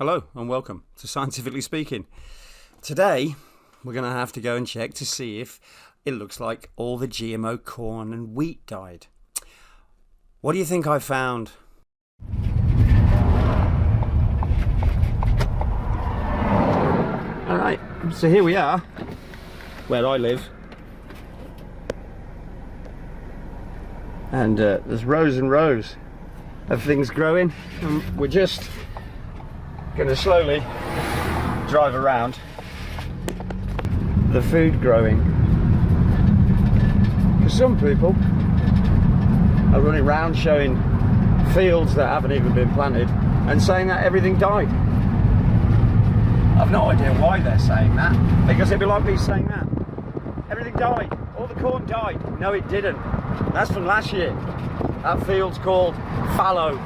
Hello and welcome to Scientifically Speaking. Today we're going to have to go and check to see if it looks like all the GMO corn and wheat died. What do you think I found? Alright, so here we are, where I live. And there's rows and rows of things growing. And we're just going to slowly drive around the food growing, because some people are running around showing fields that haven't even been planted and saying that everything died. I've no idea why they're saying that, because it'd be like me saying that everything died, all the corn died. No, it didn't. That's from last year. That field's called fallow.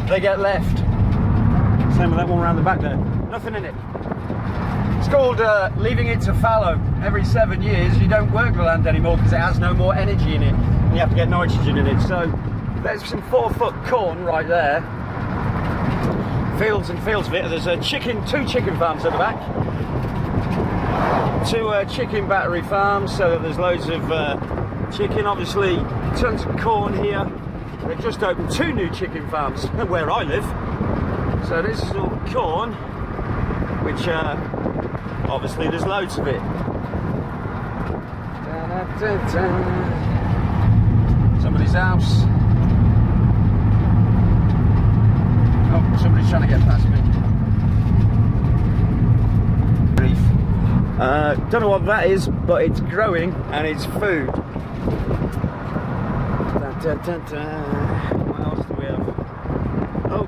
They get left. Same with that one around the back there. Nothing in it. It's called leaving it to fallow. Every 7 years you don't work the land anymore because it has no more energy in it. And you have to get nitrogen in it. So there's some 4-foot corn right there. Fields and fields of it. There's two chicken farms at the back. Two chicken battery farms, so that there's loads of chicken. Obviously tons of corn here. They've just opened 2 new chicken farms where I live. So this is all corn, which obviously there's loads of it. Somebody's house. Oh, somebody's trying to get past me. Don't know what that is, but it's growing and it's food. What else do we have? Oh,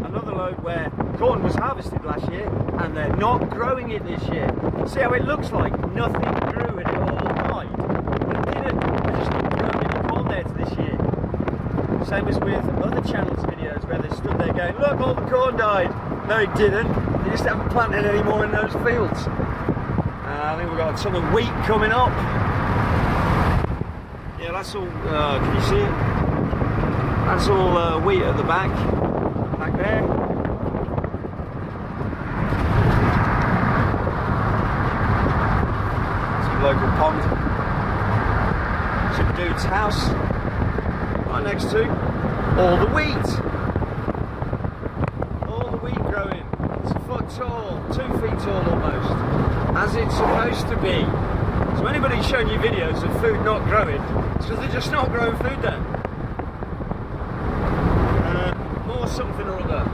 another load where corn was harvested last year and they're not growing it this year. See how it looks like nothing grew and it all died? It didn't. They're just not growing any corn there this year. Same as with other channels' videos where they stood there going, look, all the corn died. No, it didn't. They just haven't planted any more in those fields. I think we've got a ton of wheat coming up. Yeah, that's all, can you see it? That's all wheat at the back there. Some local pond. Some dude's house right next to all the wheat. All the wheat growing. It's a foot tall, 2 feet tall almost, as it's supposed to be. So anybody's showing you videos of food not growing, it's because they're just not growing food then. More something or other.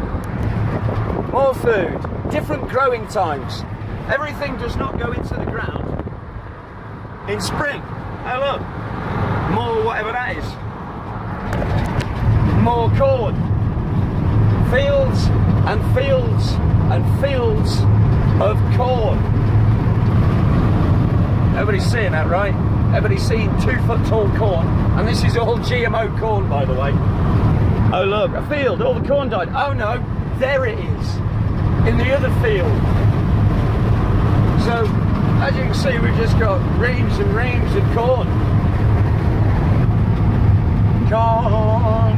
More food. Different growing times. Everything does not go into the ground in spring. Oh look. More whatever that is. More corn. Fields and fields and fields of corn. Everybody's seeing that, right? Everybody's seeing 2-foot tall corn, and this is all GMO corn, by the way. Oh look, a field, all the corn died. Oh no, there it is, in the other field. So, as you can see, we've just got reams and reams of corn. Corn,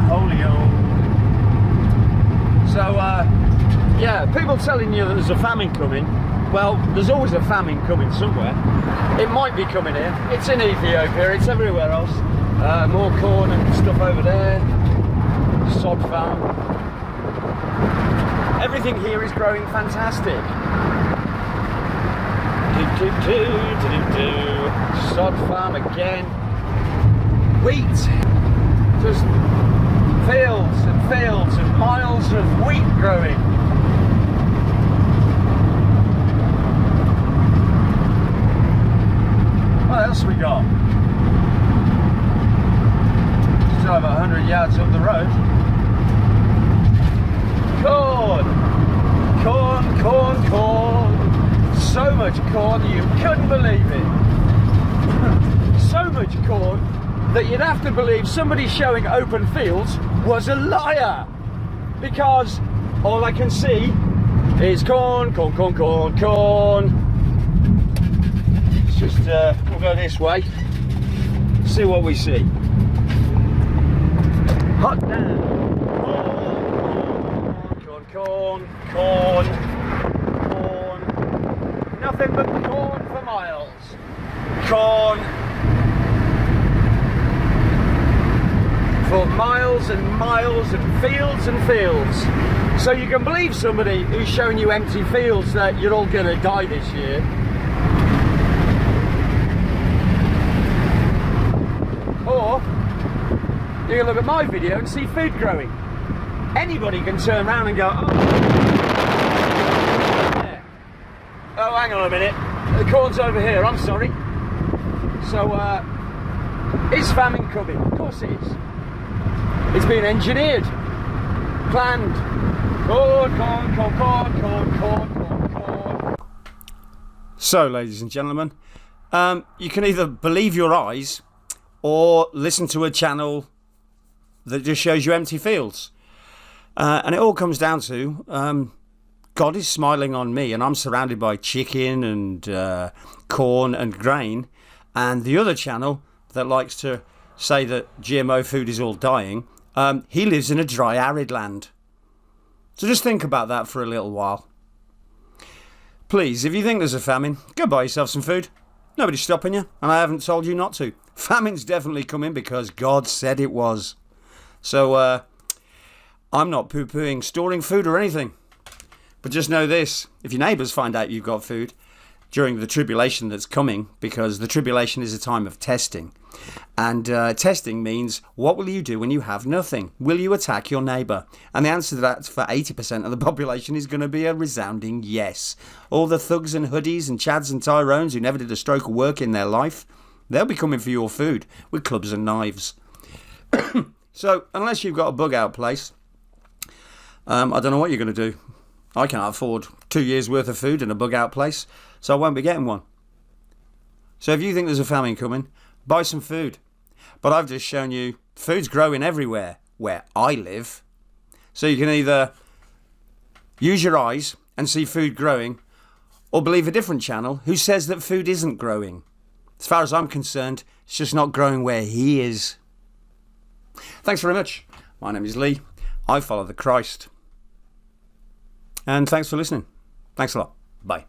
holy old. So, yeah, people telling you that there's a famine coming. Well, there's always a famine coming somewhere. It might be coming here. It's in Ethiopia, it's everywhere else. More corn and stuff over there. Sod farm. Everything here is growing fantastic. Sod farm again. Wheat. Just fields and fields and miles of wheat growing. What else we got? Just over 100 yards up the road. Corn! Corn, corn, corn! So much corn you couldn't believe it. So much corn that you'd have to believe somebody showing open fields was a liar. Because all I can see is corn, corn, corn, corn, corn. Just we'll go this way, see what we see. Hot damn. corn, corn, corn. Nothing but corn for miles. Corn for miles and miles and fields and fields. So you can believe somebody who's showing you empty fields that you're all going to die this year. Or you can look at my video and see food growing. Anybody can turn around and go, oh, yeah. Oh, hang on a minute, the corn's over here, I'm sorry. So, is famine coming? Of course it is. It's been engineered, planned. Corn, corn, corn, corn, corn, corn, corn, corn. So, ladies and gentlemen, you can either believe your eyes or listen to a channel that just shows you empty fields. And it all comes down to God is smiling on me, and I'm surrounded by chicken and corn and grain, and the other channel that likes to say that GMO food is all dying, he lives in a dry, arid land. So just think about that for a little while. Please, if you think there's a famine, go buy yourself some food. Nobody's stopping you, and I haven't told you not to. Famine's definitely coming because God said it was. So I'm not poo-pooing storing food or anything. But just know this, if your neighbours find out you've got food during the tribulation that's coming, because the tribulation is a time of testing. And testing means, what will you do when you have nothing? Will you attack your neighbour? And the answer to that for 80% of the population is going to be a resounding yes. All the thugs and hoodies and chads and tyrones who never did a stroke of work in their life, they'll be coming for your food with clubs and knives. So, unless you've got a bug out place, I don't know what you're going to do. I can't afford 2 years worth of food in a bug out place, so I won't be getting one. So if you think there's a famine coming, buy some food. But I've just shown you food's growing everywhere where I live. So you can either use your eyes and see food growing, or believe a different channel who says that food isn't growing. As far as I'm concerned, it's just not growing where he is. Thanks very much. My name is Lee. I follow the Christ. And thanks for listening. Thanks a lot. Bye.